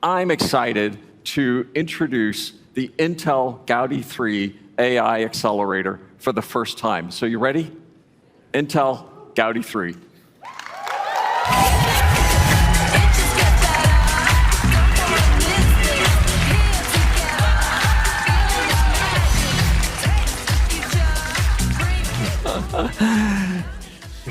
I'm excited to introduce the Intel Gaudi 3 AI Accelerator for the first time. So you ready? Intel Gaudi 3.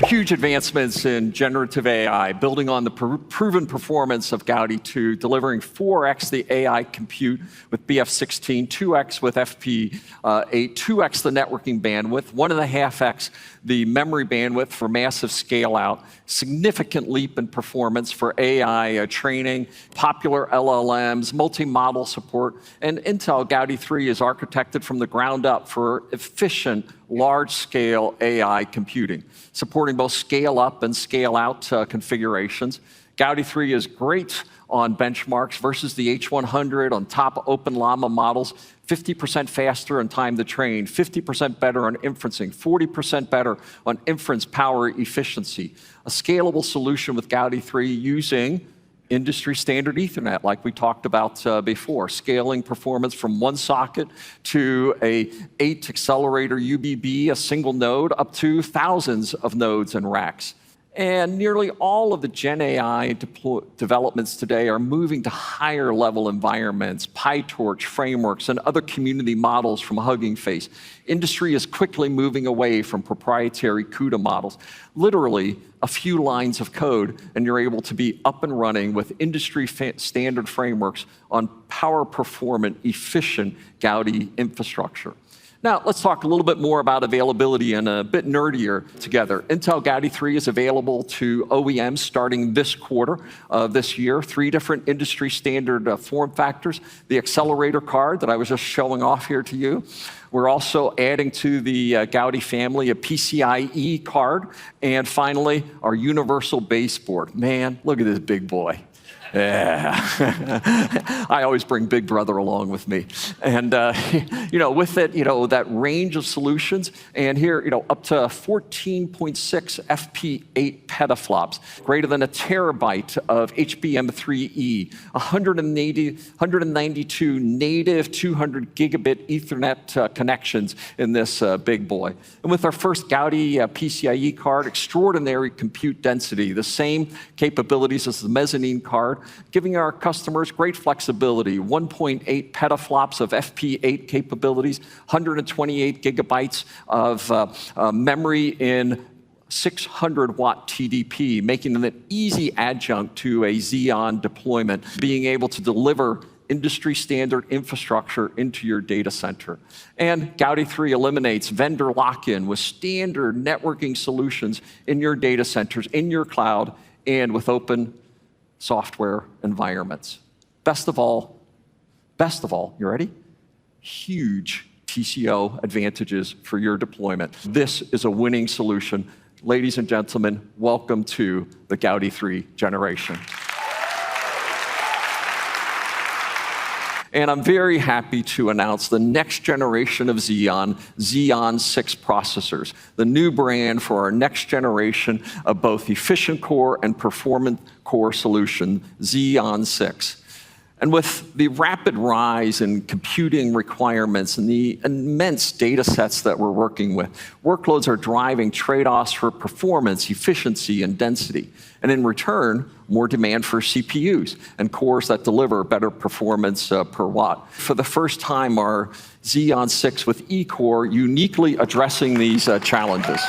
Huge advancements in generative AI, building on the proven performance of Gaudi 2, delivering 4x the AI compute with BF16, 2x with FP8, 2x the networking bandwidth, 1.5x the memory bandwidth for massive scale-out, significant leap in performance for AI training, popular LLMs, multi-model support, and Intel Gaudi 3 is architected from the ground up for efficient, large-scale AI computing, supporting both scale-up and scale-out configurations. Gaudi 3 is great on benchmarks versus the H100 on top OpenLlama models, 50% faster on time to train, 50% better on inferencing, 40% better on inference power efficiency. A scalable solution with Gaudi 3 using industry standard Ethernet, like we talked about before, scaling performance from one socket to a 8 accelerator UBB, a single node, up to thousands of nodes and racks. And nearly all of the Gen AI developments today are moving to higher level environments, PyTorch frameworks, and other community models from Hugging Face. Industry is quickly moving away from proprietary CUDA models. Literally, a few lines of code, and you're able to be up and running with industry standard frameworks on power-performant, efficient Gaudi infrastructure. Now, let's talk a little bit more about availability and a bit nerdier together. Intel Gaudi 3 is available to OEMs starting this quarter of this year. 3 different industry standard form factors. The Accelerator card that I was just showing off here to you. We're also adding to the Gaudi family a PCIe card. And finally, our universal baseboard. Man, look at this big boy. Yeah, I always bring Big Brother along with me. And, with it, that range of solutions, and here, up to 14.6 FP8 petaflops, greater than a terabyte of HBM3E, 192 native 200 gigabit Ethernet connections in this big boy. And with our first Gaudi PCIe card, extraordinary compute density, the same capabilities as the mezzanine card, giving our customers great flexibility, 1.8 petaflops of FP8 capabilities, 128 gigabytes of memory in 600-watt TDP, making them an easy adjunct to a Xeon deployment, being able to deliver industry standard infrastructure into your data center. And Gaudi 3 eliminates vendor lock-in with standard networking solutions in your data centers, in your cloud, and with open software environments. Best of all, you ready? Huge TCO advantages for your deployment. This is a winning solution. Ladies and gentlemen, welcome to the Gaudi 3 generation. And I'm very happy to announce the next generation of Xeon 6 processors, the new brand for our next generation of both efficient core and performant core solution, Xeon 6. And with the rapid rise in computing requirements and the immense data sets that we're working with, workloads are driving trade-offs for performance, efficiency, and density. And in return, more demand for CPUs and cores that deliver better performance per watt. For the first time, our Xeon 6 with E-core uniquely addressing these challenges.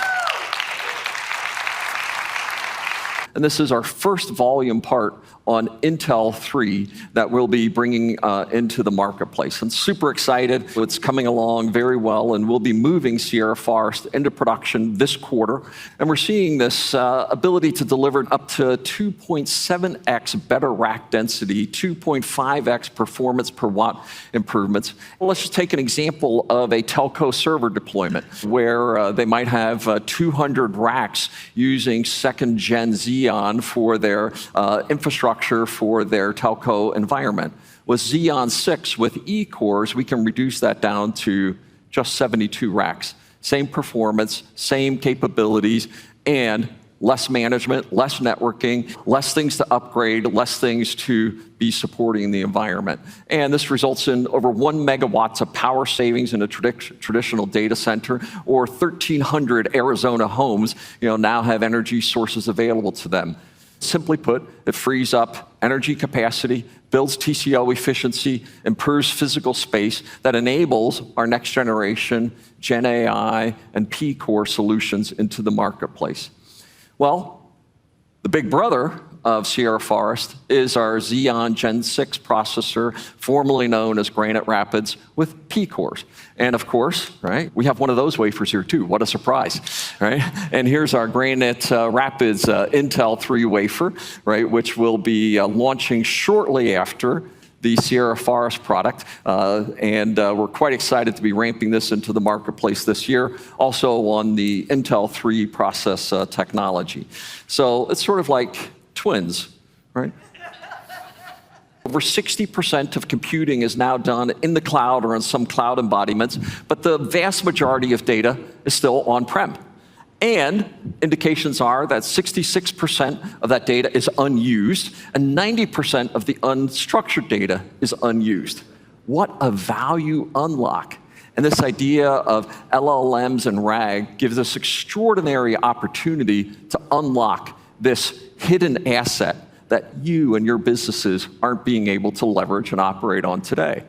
And this is our first volume part on Intel 3 that we'll be bringing into the marketplace. I'm super excited. It's coming along very well, and we'll be moving Sierra Forest into production this quarter. And we're seeing this ability to deliver up to 2.7x better rack density, 2.5x performance per watt improvements. Well, let's just take an example of a telco server deployment where they might have 200 racks using second-gen Xeon for their infrastructure for their telco environment. With Xeon 6 with E-cores, we can reduce that down to just 72 racks. Same performance, same capabilities, and less management, less networking, less things to upgrade, less things to be supporting the environment. And this results in over 1 megawatts of power savings in a traditional data center, or 1,300 Arizona homes now have energy sources available to them. Simply put, it frees up energy capacity, builds TCO efficiency, improves physical space that enables our next generation Gen AI and P-core solutions into the marketplace. Well, the big brother of Sierra Forest is our Xeon Gen 6 processor, formerly known as Granite Rapids, with P-cores. And of course, right, we have one of those wafers here too. What a surprise, right? And here's our Granite Rapids Intel 3 wafer, right, which will be launching shortly after the Sierra Forest product, and we're quite excited to be ramping this into the marketplace this year, also on the Intel 3 process technology. So it's sort of like twins, right? Over 60% of computing is now done in the cloud or on some cloud embodiments, but the vast majority of data is still on-prem. And indications are that 66% of that data is unused, and 90% of the unstructured data is unused. What a value unlock. And this idea of LLMs and RAG gives us extraordinary opportunity to unlock this hidden asset that you and your businesses aren't being able to leverage and operate on today.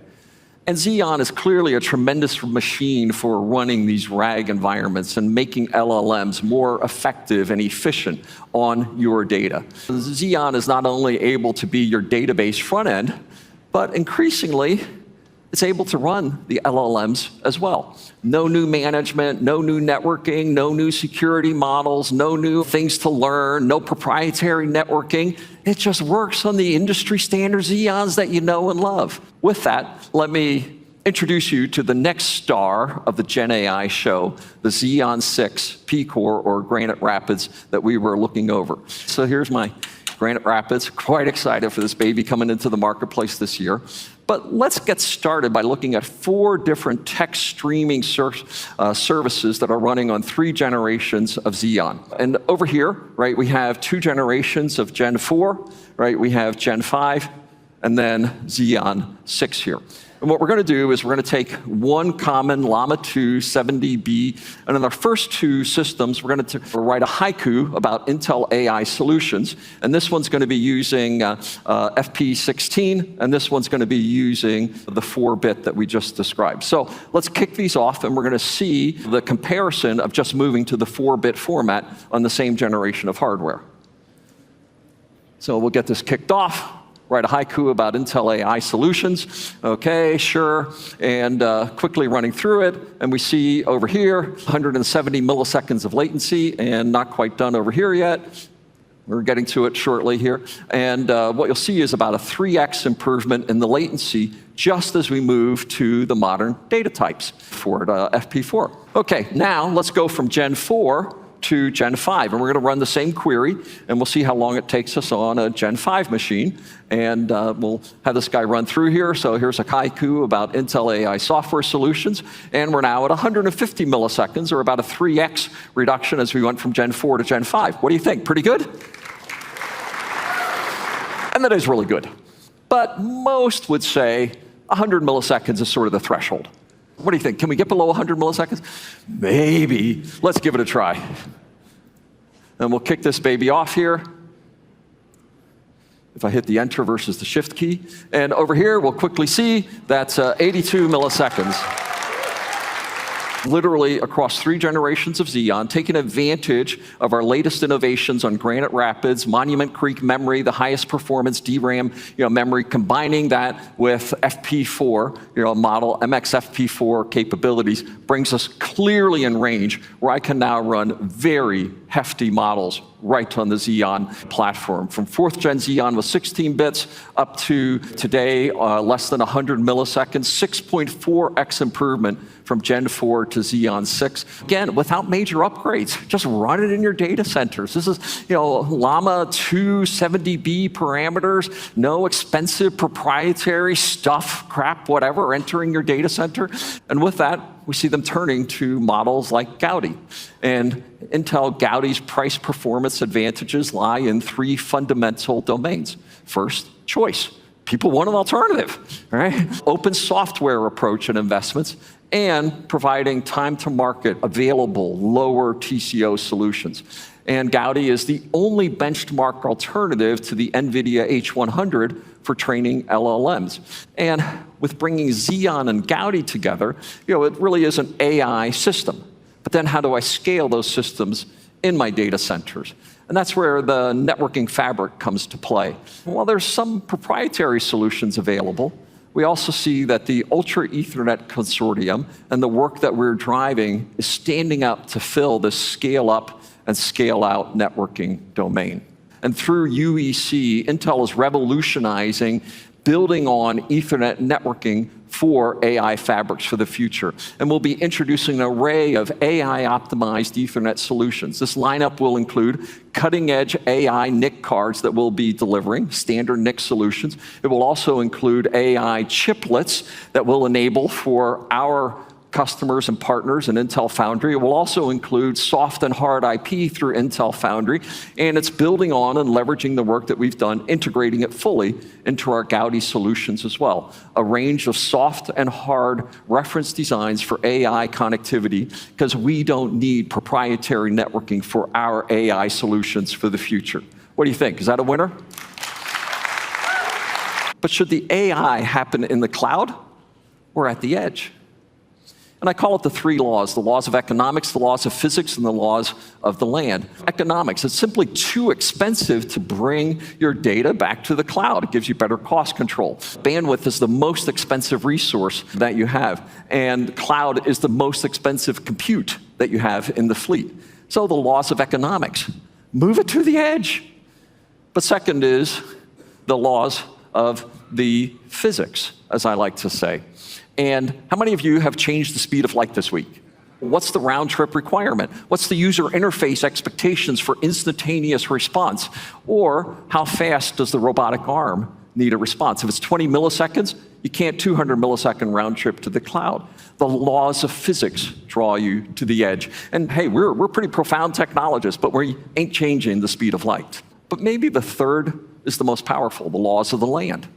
And Xeon is clearly a tremendous machine for running these RAG environments and making LLMs more effective and efficient on your data. Xeon is not only able to be your database front end, but increasingly, it's able to run the LLMs as well. No new management, no new networking, no new security models, no new things to learn, no proprietary networking. It just works on the industry standard Xeons that you know and love. With that, let me introduce you to the next star of the Gen AI show, the Xeon 6 P-core or Granite Rapids that we were looking over. So here's my Granite Rapids. Quite excited for this baby coming into the marketplace this year. But let's get started by looking at 4 different text streaming services that are running on 3 generations of Xeon. And over here, right, we have 2 generations of Gen 4, right? We have Gen 5, and then Xeon 6 here. And what we're going to do is we're going to take one common Llama 2 7dB, and in our first 2 systems, we're going to write a haiku about Intel AI solutions. And this one's going to be using FP16, and this one's going to be using the 4-bit that we just described. So let's kick these off, and we're going to see the comparison of just moving to the 4-bit format on the same generation of hardware. So we'll get this kicked off. Write a haiku about Intel AI solutions. Okay, sure. And quickly running through it. And we see over here, 170 milliseconds of latency, and not quite done over here yet. We're getting to it shortly here. And what you'll see is about a 3x improvement in the latency just as we move to the modern data types for FP4. Okay, now let's go from Gen 4 to Gen 5, and we're going to run the same query, and we'll see how long it takes us on a Gen 5 machine, and we'll have this guy run through here. So here's a haiku about Intel AI software solutions, and we're now at 150 milliseconds, or about a 3x reduction as we went from Gen 4 to Gen 5. What do you think? Pretty good? And that is really good. But most would say 100 milliseconds is sort of the threshold. What do you think? Can we get below 100 milliseconds? Maybe. Let's give it a try. And we'll kick this baby off here. If I hit the Enter versus the Shift key. And over here, we'll quickly see that's 82 milliseconds. Literally across 3 generations of Xeon, taking advantage of our latest innovations on Granite Rapids, Monument Creek memory, the highest performance DRAM memory, combining that with FP4 model, MXFP4 capabilities, brings us clearly in range where I can now run very hefty models right on the Xeon platform. From 4th gen Xeon with 16 bits up to today, less than 100 milliseconds, 6.4x improvement from Gen 4 to Xeon 6. Again, without major upgrades, just run it in your data centers. This is, Llama 2 7dB parameters, no expensive proprietary stuff, crap, whatever, entering your data center. And with that, we see them turning to models like Gaudi. And Intel Gaudi's price performance advantages lie in three fundamental domains. First, choice. People want an alternative, right? Open software approach and investments, and providing time-to-market available, lower TCO solutions. And Gaudi is the only benchmark alternative to the Nvidia H100 for training LLMs. And with bringing Xeon and Gaudi together, it really is an AI system. But then how do I scale those systems in my data centers? And that's where the networking fabric comes to play. While there's some proprietary solutions available, we also see that the Ultra Ethernet Consortium and the work that we're driving is standing up to fill this scale-up and scale-out networking domain. And through UEC, Intel is revolutionizing building on Ethernet networking for AI fabrics for the future. And we'll be introducing an array of AI-optimized Ethernet solutions. This lineup will include cutting-edge AI NIC cards that we'll be delivering, standard NIC solutions. It will also include AI chiplets that will enable for our customers and partners in Intel Foundry. It will also include soft and hard IP through Intel Foundry, and it's building on and leveraging the work that we've done, integrating it fully into our Gaudi solutions as well. A range of soft and hard reference designs for AI connectivity, because we don't need proprietary networking for our AI solutions for the future. What do you think? Is that a winner? But should the AI happen in the cloud or at the edge? And I call it the three laws: the laws of economics, the laws of physics, and the laws of the land. Economics, it's simply too expensive to bring your data back to the cloud. It gives you better cost control. Bandwidth is the most expensive resource that you have, and cloud is the most expensive compute that you have in the fleet. So the laws of economics, move it to the edge. But second is the laws of the physics, as I like to say. And how many of you have changed the speed of light this week? What's the round trip requirement? What's the user interface expectations for instantaneous response? Or how fast does the robotic arm need a response? If it's 20 milliseconds, you can't 200 millisecond round trip to the cloud. The laws of physics draw you to the edge. And hey, we're pretty profound technologists, but we ain't changing the speed of light. But maybe the third is the most powerful, the laws of the land.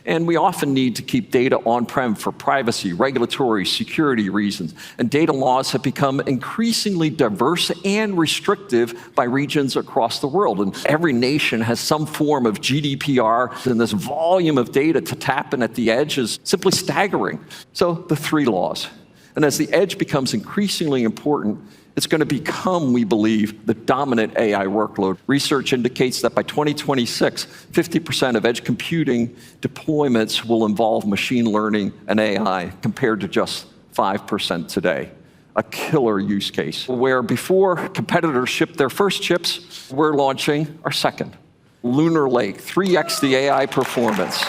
And we often need to keep data on-prem for privacy, regulatory, security reasons. And data laws have become increasingly diverse and restrictive by regions across the world. And every nation has some form of GDPR, and this volume of data to tap in at the edge is simply staggering. So the three laws. And as the edge becomes increasingly important, it's going to become, we believe, the dominant AI workload. Research indicates that by 2026, 50% of edge computing deployments will involve machine learning and AI, compared to just 5% today. A killer use case, where before competitors ship their first chips, we're launching our second. Lunar Lake, 3x the AI performance.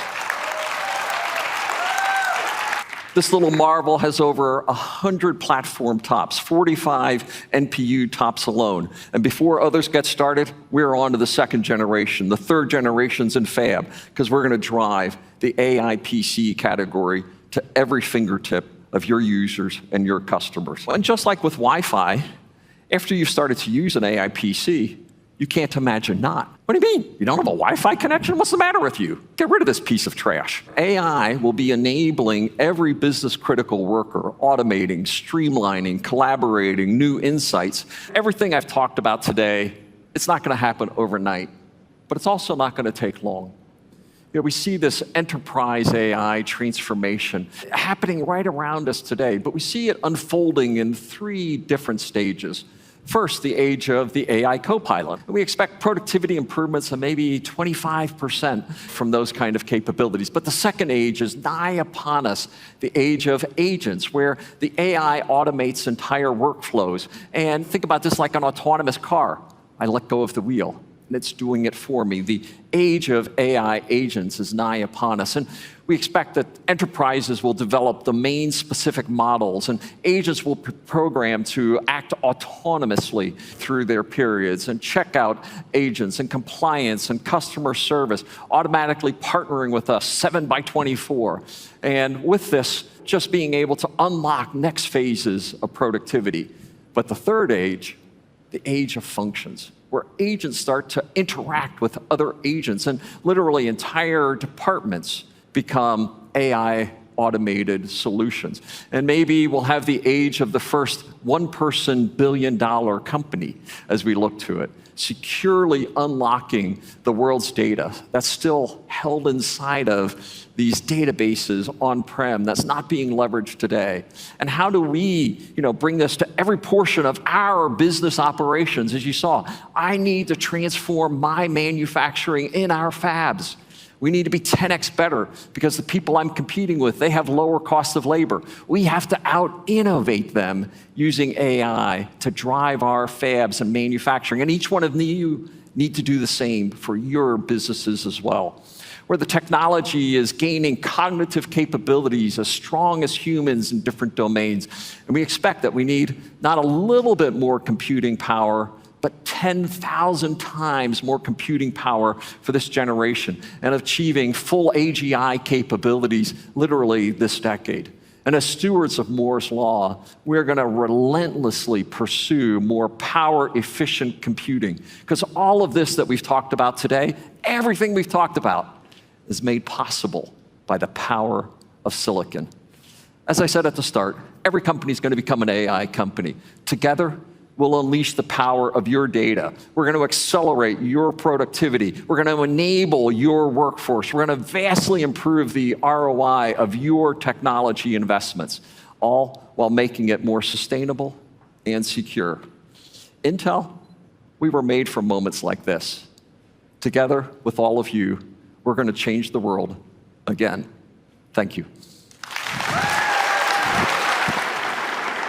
This little marvel has over 100 platform tops, 45 NPU tops alone. And before others get started, we're on to the second generation. The third generation's in fab, because we're going to drive the AI PC category to every fingertip of your users and your customers. And just like with Wi-Fi, after you've started to use an AI PC, you can't imagine not. What do you mean? You don't have a Wi-Fi connection? What's the matter with you? Get rid of this piece of trash. AI will be enabling every business-critical worker, automating, streamlining, collaborating, new insights. Everything I've talked about today, it's not going to happen overnight, but it's also not going to take long. We see this enterprise AI transformation happening right around us today, but we see it unfolding in three different stages. First, the age of the AI copilot. We expect productivity improvements of maybe 25% from those kind of capabilities. But the second age is nigh upon us, the age of agents, where the AI automates entire workflows. And think about this like an autonomous car. I let go of the wheel. and it's doing it for me. The age of AI agents is nigh upon us, and we expect that enterprises will develop domain-specific models, and agents will be programmed to act autonomously through their periods, and checkout agents, and compliance, and customer service, automatically partnering with us 7/24. And with this, just being able to unlock next phases of productivity. But the third age, the age of functions, where agents start to interact with other agents, and literally entire departments become AI automated solutions. And maybe we'll have the age of the first one-person billion-dollar company as we look to it, securely unlocking the world's data that's still held inside of these databases on-prem that's not being leveraged today. And how do we bring this to every portion of our business operations? As you saw, I need to transform my manufacturing in our fabs. We need to be 10x better because the people I'm competing with, they have lower costs of labor. We have to out-innovate them using AI to drive our fabs and manufacturing. And each one of you need to do the same for your businesses as well. Where the technology is gaining cognitive capabilities as strong as humans in different domains. And we expect that we need not a little bit more computing power, but 10,000 times more computing power for this generation, and achieving full AGI capabilities literally this decade. And as stewards of Moore's Law, we're going to relentlessly pursue more power-efficient computing, because all of this that we've talked about today, everything we've talked about, is made possible by the power of silicon. As I said at the start, every company is going to become an AI company. Together, we'll unleash the power of your data. We're going to accelerate your productivity. We're going to enable your workforce. We're going to vastly improve the ROI of your technology investments, all while making it more sustainable and secure. Intel, we were made for moments like this. Together with all of you, we're going to change the world again. Thank you.